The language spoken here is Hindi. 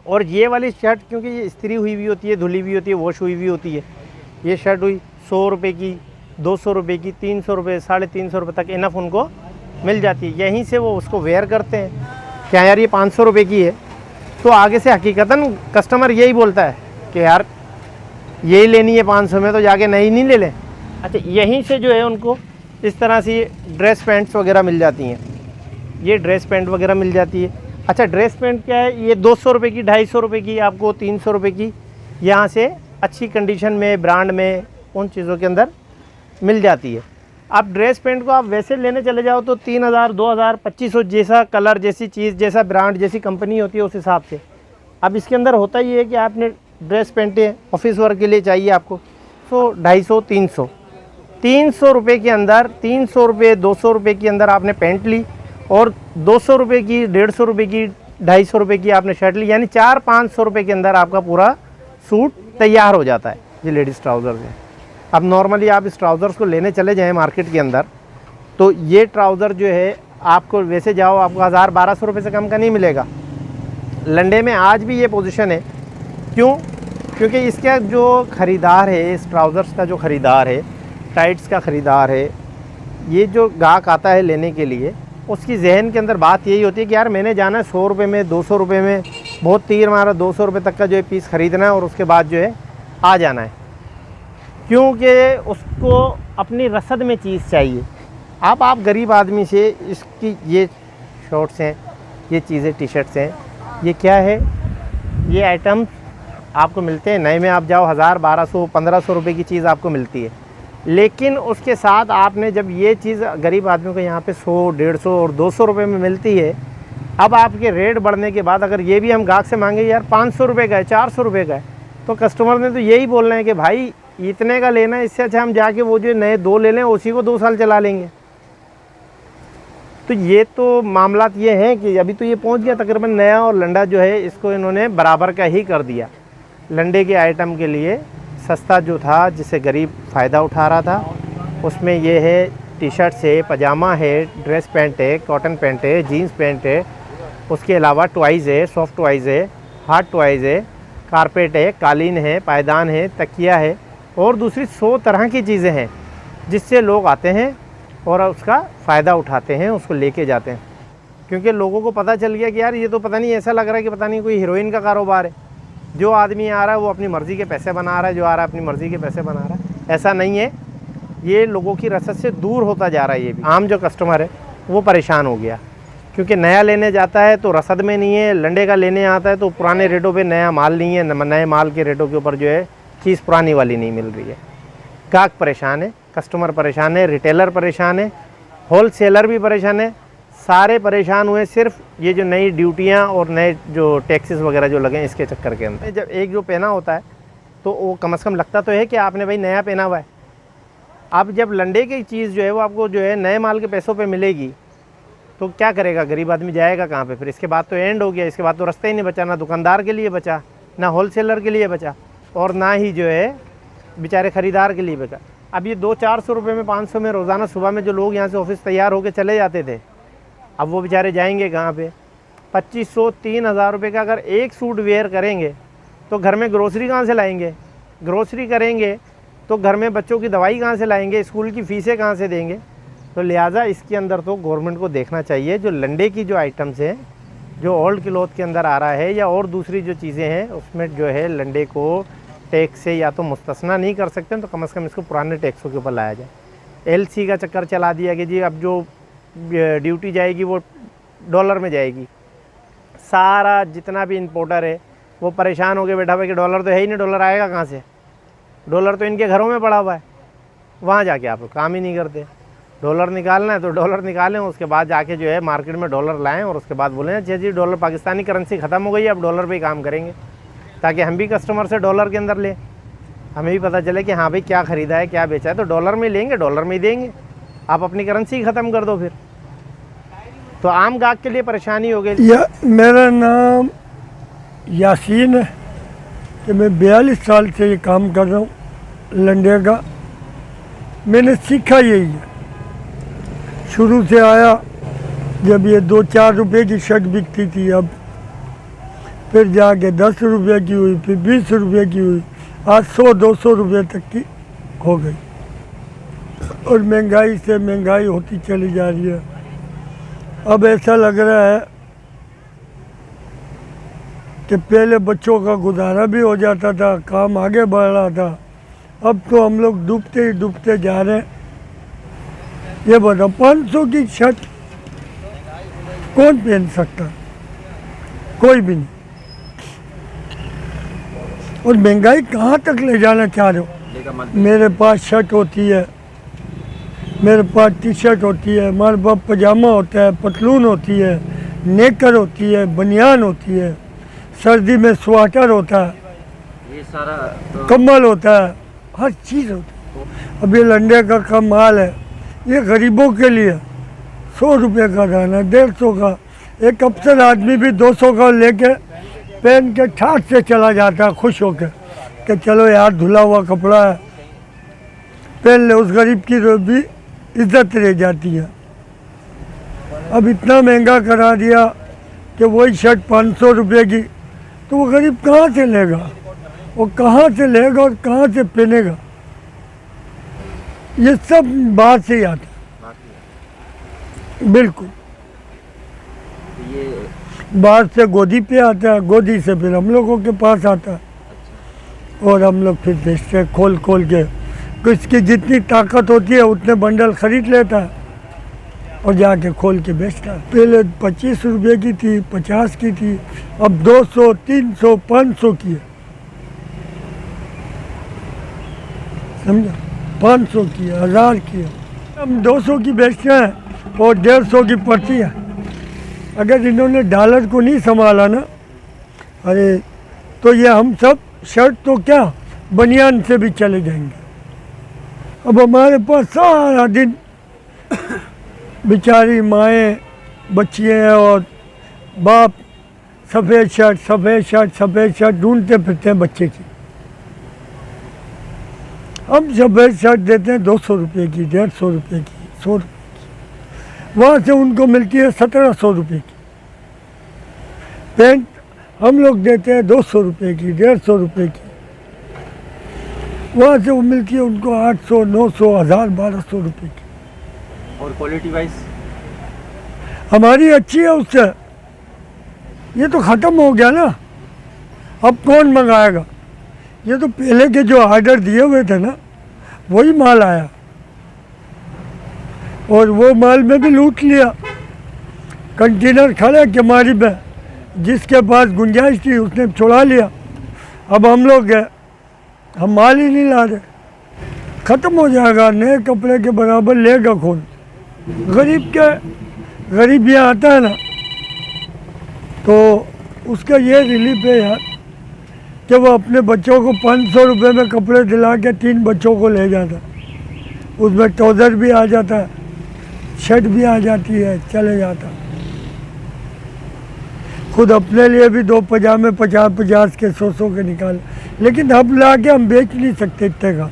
और ये वाली शर्ट क्योंकि ये इस्त्री हुई भी होती है, धुली भी होती है, वॉश हुई भी होती है, ये शर्ट हुई 100 रुपये की, 200 रुपये की, 300 रुपये, 350 रुपये तक इनफ उनको मिल जाती है। यहीं से वो उसको वेयर करते हैं। क्या यार ये 500 रुपये की है, तो आगे से हकीकतन कस्टमर यही बोलता है कि यार यही लेनी है 500 में, तो जाके नई नहीं ले लें। अच्छा, यहीं से जो है उनको इस तरह से ड्रेस पैंट्स वगैरह मिल जाती हैं, ये ड्रेस पैंट वगैरह मिल जाती है। अच्छा, ड्रेस पैंट क्या है, ये 200 रुपये की, 250 रुपये की, आपको 300 रुपये की यहाँ से अच्छी कंडीशन में, ब्रांड में, उन चीज़ों के अंदर मिल जाती है। अब ड्रेस पैंट को आप वैसे लेने चले जाओ तो 3000, 2000, 2500, जैसा कलर, जैसी चीज़, जैसा ब्रांड, जैसी कंपनी होती है उस हिसाब से। अब इसके अंदर होता ये है कि आपने ड्रेस पैंटें ऑफिस वर्क के लिए चाहिए आपको, तो 250, 300 रुपये के अंदर, 300 रुपये, 200 रुपये के अंदर आपने पैंट ली, और 200 रुपये की, 150 रुपये की, 250 रुपये की आपने शर्ट ली, यानी 400-500 रुपये के अंदर आपका पूरा सूट तैयार हो जाता है। ये लेडीज़ ट्राउज़र्स है। अब नॉर्मली आप इस ट्राउज़र्स को लेने चले जाएँ मार्केट के अंदर, तो ये ट्राउज़र जो है आपको वैसे जाओ आपको 1000-1200 रुपये से कम का नहीं मिलेगा। लंडे में आज भी ये पोजीशन है। क्यों? क्योंकि इसका जो ख़रीदार है, इस ट्राउज़र्स का जो ख़रीदार है, टाइट्स का ख़रीदार है, ये जो ग्राहक आता है लेने के लिए, उसकी जहन के अंदर बात यही होती है कि यार मैंने जाना है 100 रुपये में, 200 रुपये में, बहुत तीर मारा 200 रुपये तक का जो है पीस ख़रीदना है और उसके बाद जो है आ जाना है। क्योंकि उसको अपनी रसद में चीज़ चाहिए। आप गरीब आदमी से इसकी ये शॉर्ट्स हैं, ये चीज़ें, टी शर्ट्स हैं, ये क्या है, ये आइटम्स आपको मिलते हैं नए में। आप जाओ 1000, 1200, 1500 रुपये की चीज़ आपको मिलती है, लेकिन उसके साथ आपने जब ये चीज़ गरीब आदमी को यहाँ पे 100, 150 और 200 रुपये में मिलती है, अब आपके रेट बढ़ने के बाद अगर ये भी हम ग्राहक से मांगे यार 500 रुपये का है, 400 रुपये का है, तो कस्टमर ने तो यही बोलना है कि भाई इतने का लेना है, इससे अच्छा हम जाके वो जो नए 2 ले लें, उसी को 2 साल चला लेंगे। तो ये तो मामलात ये हैं कि अभी तो ये पहुँच गया तकरीबन नया, और लंडा जो है इसको इन्होंने बराबर का ही कर दिया। लंडे के आइटम के लिए सस्ता जो था, जिससे गरीब फ़ायदा उठा रहा था, उसमें ये है टी शर्ट्स है, पजामा है, ड्रेस पैंट है, कॉटन पैंट है, जीन्स पैंट है, उसके अलावा टॉयज़ है, सॉफ्ट टॉयज़ है, हार्ड टॉयज़ है, कारपेट है, कालीन है, पायदान है, तकिया है, और दूसरी 100 तरह की चीज़ें हैं जिससे लोग आते हैं और उसका फ़ायदा उठाते हैं, उसको लेके जाते हैं। क्योंकि लोगों को पता चल गया कि यार ये तो पता नहीं, ऐसा लग रहा है कि पता नहीं कोई हीरोइन का कारोबार है। जो आदमी आ रहा है वो अपनी मर्ज़ी के पैसे बना रहा है, जो आ रहा है अपनी मर्ज़ी के पैसे बना रहा है। ऐसा नहीं है, ये लोगों की रसद से दूर होता जा रहा है। ये भी आम जो कस्टमर है वो परेशान हो गया, क्योंकि नया लेने जाता है तो रसद में नहीं है, लंडे का लेने आता है तो पुराने रेटों पे नया माल नहीं है, नए माल के रेटों के ऊपर जो है चीज़ पुरानी वाली नहीं मिल रही है। ग्राहक परेशान है, कस्टमर परेशान है, रिटेलर परेशान है, होलसेलर भी परेशान है, सारे परेशान हुए सिर्फ ये जो नई ड्यूटियाँ और नए जो टैक्सेस वगैरह जो लगे इसके चक्कर के अंदर। जब एक जो पहना होता है तो वो कम से कम लगता तो है कि आपने भाई नया पहना हुआ है। अब जब लंडे की चीज़ जो है वो आपको जो है नए माल के पैसों पे मिलेगी तो क्या करेगा गरीब आदमी, जाएगा कहाँ पे फिर? इसके बाद तो एंड हो गया, इसके बाद तो रास्ता ही नहीं बचा, ना दुकानदार के लिए बचा, ना होलसेलर के लिए बचा, और ना ही जो है बेचारे ख़रीदार के लिए बचा। अब ये 200-400 रुपये में, 500 में रोज़ाना सुबह में जो लोग यहाँ से ऑफिस तैयार होकर चले जाते थे, अब वो बेचारे जाएंगे कहाँ पे? 2500-3000 रुपये का अगर एक सूट वेयर करेंगे तो घर में ग्रोसरी कहाँ से लाएंगे? ग्रोसरी करेंगे तो घर में बच्चों की दवाई कहाँ से लाएंगे? स्कूल की फ़ीसें कहाँ से देंगे? तो लिहाजा इसके अंदर तो गवर्नमेंट को देखना चाहिए, जो लंडे की जो आइटम्स हैं, जो ओल्ड क्लॉथ के अंदर आ रहा है या और दूसरी जो चीज़ें हैं, उसमें जो है लंडे को टैक्स से या तो मुस्तस्ना नहीं कर सकते, तो कम से कम इसको पुराने टैक्सों के ऊपर लाया जाए। एलसी का चक्कर चला दिया कि जी अब जो ड्यूटी जाएगी वो डॉलर में जाएगी। सारा जितना भी इंपोर्टर है वो परेशान हो गए बैठा हुआ कि डॉलर तो है ही नहीं, डॉलर आएगा कहाँ से? डॉलर तो इनके घरों में पड़ा हुआ है, वहाँ जाके आप काम ही नहीं करते। डॉलर निकालना है तो डॉलर निकालें, उसके बाद जाके जो है मार्केट में डॉलर लाएं और उसके बाद बोलें अच्छा जी डॉलर, पाकिस्तानी करेंसी ख़त्म हो गई, अब डॉलर पे ही काम करेंगे, ताकि हम भी कस्टमर से डॉलर के अंदर लें, हमें भी पता चले कि हाँ भाई क्या ख़रीदा है, क्या बेचा है, तो डॉलर में लेंगे, डॉलर में ही देंगे। आप अपनी करेंसी ख़त्म कर दो फिर, तो आम गाहक के लिए परेशानी हो गई। मेरा नाम यासीन है कि मैं 42 साल से ये काम कर रहा हूँ लंडे का। मैंने सीखा यही है, शुरू से आया जब ये 2-4 रुपए की शर्ट बिकती थी, अब फिर जाके 10 रुपये की हुई, फिर 20 रुपये की हुई, आज 100-200 रुपये तक की हो गई। और महंगाई से महंगाई होती चली जा रही है। अब ऐसा लग रहा है कि पहले बच्चों का गुजारा भी हो जाता था, काम आगे बढ़ रहा था। अब तो हम लोग डूबते ही डूबते जा रहे हैं। ये बताओ 500 की शर्ट कौन पहन सकता? कोई भी नहीं। और महंगाई कहाँ तक ले जाना चाह रहे हो? मेरे पास शर्ट होती है, मेरे पास टी शर्ट होती है, हमारे पास पजामा होता है, पतलून होती है, नेकर होती है, बनियान होती है, सर्दी में स्वेटर होता है, ये सारा तो कम्बल होता है, हर चीज़ होती है। अब ये लंडे का कमाल है, ये गरीबों के लिए 100 रुपये का दाना, 150 का। एक अफसर आदमी भी 200 का लेके पहन के ठाट से चला जाता है खुश होकर कि चलो यार धुला हुआ कपड़ा है, पहन ले। उस गरीब की भी इज्जत रह जाती है। अब इतना महंगा करा दिया कि वही शर्ट 500 रुपये की, तो वो गरीब कहाँ से लेगा? वो कहाँ से लेगा और कहाँ से पहनेगा? ये सब बाहर से ही आता है। बिल्कुल ये बाहर से गोदी पे आता है, गोदी से फिर हम लोगों के पास आता है और हम लोग फिर बेचते हैं खोल खोल के। किसकी जितनी ताकत होती है उतने बंडल खरीद लेता है और जाके खोल के बेचता है। पहले 25 रुपये की थी, 50 की थी, अब 200, 300, 500 की है। समझा? 500 की है, 1000 की है। हम 200 की बेचते हैं और 150 की पड़ती है। अगर इन्होंने डॉलर को नहीं संभाला ना, अरे तो ये हम सब शर्ट तो क्या बनियान से भी चले जाएंगे। अब हमारे पास सारा दिन बेचारी माएँ, बच्चियाँ और बाप सफ़ेद शर्ट सफ़ेद शर्ट सफ़ेद शर्ट ढूंढते फिरते हैं बच्चे की। हम सफ़ेद शर्ट देते हैं 200 रुपये की, 150 रुपये की, 100 रुपये की। वहाँ से उनको मिलती है 1700 रुपये की। पैंट हम लोग देते हैं 200 रुपये की, 150 रुपये की। वहाँ से वो मिलती है उनको 800, 900, 1000, 1200 रुपये की। और क्वालिटी वाइज हमारी अच्छी है उससे। ये तो ख़त्म हो गया ना, अब कौन मंगाएगा? ये तो पहले के जो ऑर्डर दिए हुए थे ना, वही माल आया और वो माल में भी लूट लिया। कंटेनर खड़े केमारी में, जिसके पास गुंजाइश थी उसने छुड़ा लिया। अब हम लोग गए, हम माल ही नहीं ला रहे। ख़त्म हो जाएगा, नए कपड़े के बराबर लेगा कौन? गरीब यहाँ आता है ना, तो उसका ये रिलीफ है यार कि वो अपने बच्चों को 500 रुपये में कपड़े दिला के 3 बच्चों को ले जाता। उसमें ट्राउज़र भी आ जाता है, शर्ट भी आ जाती है, चले जाता। खुद अपने लिए भी 2 पजामे 50-50 के 100-100 के निकाले। लेकिन अब ला के हम बेच नहीं सकते इतने का।